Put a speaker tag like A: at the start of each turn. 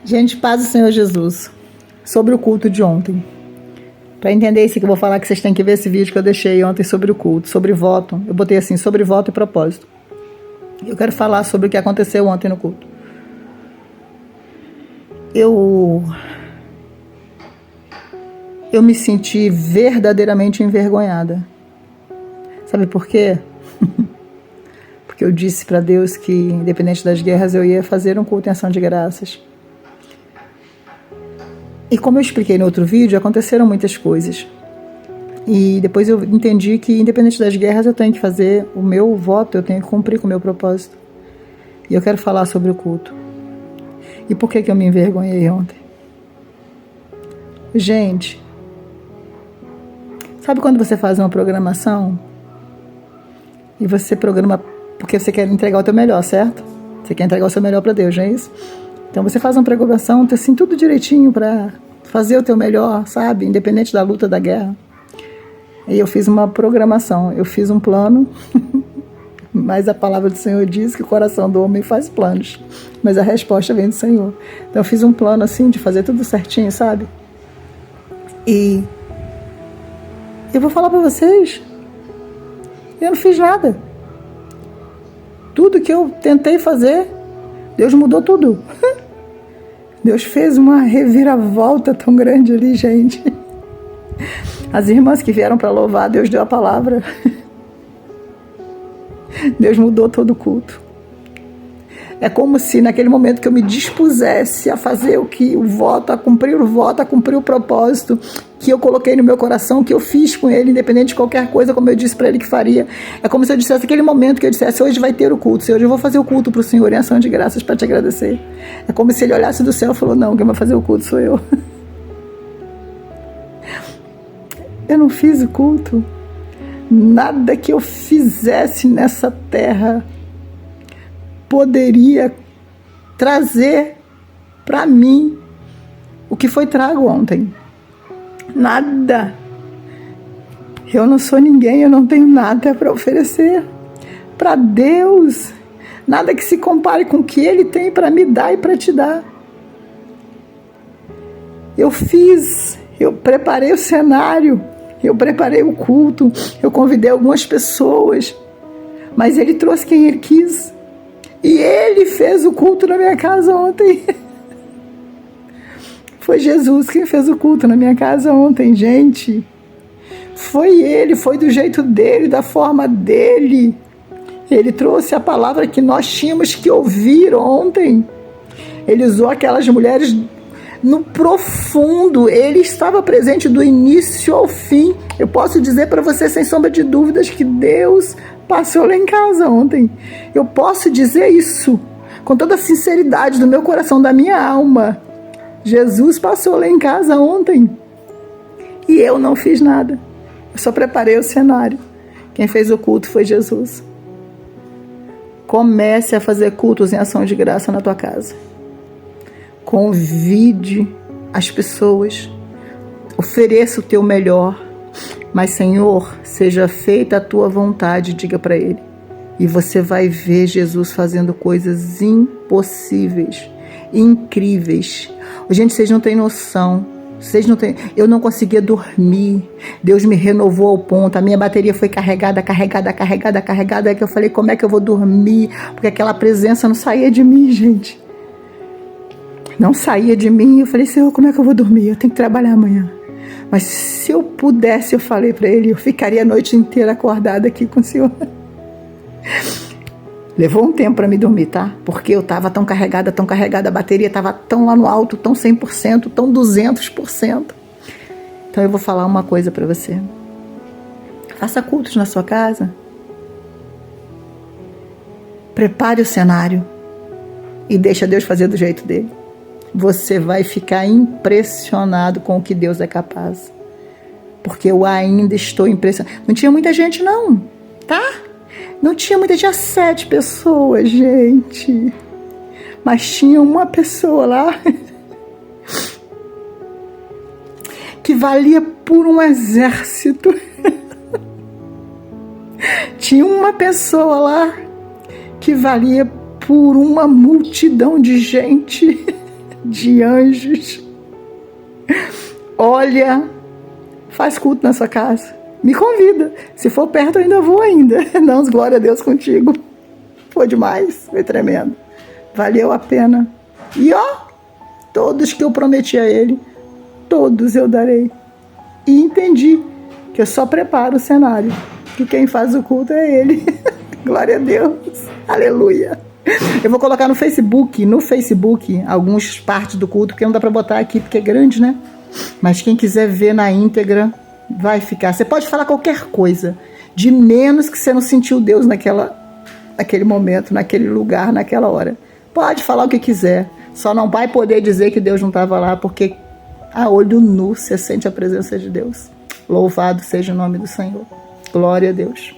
A: Gente, paz do Senhor Jesus. Sobre o culto de ontem. Para entender isso que eu vou falar, que vocês têm que ver esse vídeo que eu deixei ontem sobre o culto, sobre voto. Eu botei assim, sobre voto e propósito. Eu quero falar sobre o que aconteceu ontem no culto. Eu me senti verdadeiramente envergonhada. Sabe por quê? Porque eu disse para Deus que, independente das guerras, eu ia fazer um culto em ação de graças. E como eu expliquei no outro vídeo, aconteceram muitas coisas. E depois eu entendi que, independente das guerras, eu tenho que fazer o meu voto, eu tenho que cumprir com o meu propósito. E eu quero falar sobre o culto. E por que eu me envergonhei ontem? Gente, sabe quando você faz uma programação e você programa porque você quer entregar o teu melhor, certo? Você quer entregar o seu melhor para Deus, não é isso? Então você faz uma programação, assim, tudo direitinho para fazer o teu melhor, sabe? Independente da luta, da guerra. E eu fiz uma programação, eu fiz um plano, mas a palavra do Senhor diz que o coração do homem faz planos, mas a resposta vem do Senhor. Então eu fiz um plano assim, de fazer tudo certinho, sabe? E eu vou falar para vocês, eu não fiz nada. Tudo que eu tentei fazer, Deus mudou tudo. Deus fez uma reviravolta tão grande ali, gente. As irmãs que vieram para louvar, Deus deu a palavra. Deus mudou todo o culto. É como se naquele momento que eu me dispusesse a fazer o voto, a cumprir o voto, a cumprir o propósito que eu coloquei no meu coração, que eu fiz com ele, independente de qualquer coisa, como eu disse para ele que faria. É como se eu dissesse aquele momento que eu dissesse, hoje vai ter o culto, Senhor, eu vou fazer o culto para o Senhor em ação de graças para te agradecer. É como se ele olhasse do céu e falou, não, quem vai fazer o culto sou eu. Eu não fiz o culto. Nada que eu fizesse nessa terra poderia trazer para mim o que foi trago ontem. Nada. Eu não sou ninguém, eu não tenho nada para oferecer para Deus. Nada que se compare com o que Ele tem para me dar e para te dar. Eu preparei o cenário, eu preparei o culto, eu convidei algumas pessoas, mas Ele trouxe quem Ele quis. E Ele fez o culto na minha casa ontem. Foi Jesus quem fez o culto na minha casa ontem, gente. Foi Ele, foi do jeito dEle, da forma dEle. Ele trouxe a palavra que nós tínhamos que ouvir ontem. Ele usou aquelas mulheres no profundo. Ele estava presente do início ao fim. Eu posso dizer para você, sem sombra de dúvidas, que Deus passou lá em casa ontem. Eu posso dizer isso com toda a sinceridade do meu coração, da minha alma. Jesus passou lá em casa ontem e eu não fiz nada. Eu só preparei o cenário. Quem fez o culto foi Jesus. Comece a fazer cultos em ação de graça na tua casa. Convide as pessoas. Ofereça o teu melhor. Mas, Senhor, seja feita a tua vontade, diga para Ele. E você vai ver Jesus fazendo coisas impossíveis, incríveis. Gente, vocês não têm noção. Eu não conseguia dormir. Deus me renovou ao ponto. A minha bateria foi carregada. É que eu falei, como é que eu vou dormir? Porque aquela presença não saía de mim, gente. Não saía de mim. Eu falei, Senhor, como é que eu vou dormir? Eu tenho que trabalhar amanhã. Mas se eu pudesse, eu falei para Ele, eu ficaria a noite inteira acordada aqui com o Senhor. Levou um tempo para me dormir, tá? Porque eu estava tão carregada, a bateria estava tão lá no alto, tão 100%, tão 200%. Então eu vou falar uma coisa para você. Faça cultos na sua casa. Prepare o cenário e deixa Deus fazer do jeito dele. Você vai ficar impressionado com o que Deus é capaz. Porque eu ainda estou impressionado. Não tinha muita gente não, tá? Não tinha muita, tinha 7 pessoas, gente. Mas tinha uma pessoa lá que valia por um exército. Tinha uma pessoa lá que valia por uma multidão de gente. de anjos. Olha, faz culto na sua casa. Me convida. Se for perto, eu ainda vou ainda. Damos glória a Deus contigo. Foi demais, foi tremendo. Valeu a pena. E ó, todos que eu prometi a ele, todos eu darei. E entendi que eu só preparo o cenário, que quem faz o culto é ele. Glória a Deus. Aleluia. Eu vou colocar no Facebook, algumas partes do culto, porque não dá para botar aqui, porque é grande, né? Mas quem quiser ver na íntegra, vai ficar. Você pode falar qualquer coisa, de menos que você não sentiu Deus naquele momento, naquele lugar, naquela hora. Pode falar o que quiser, só não vai poder dizer que Deus não estava lá, porque a olho nu você sente a presença de Deus. Louvado seja o nome do Senhor. Glória a Deus.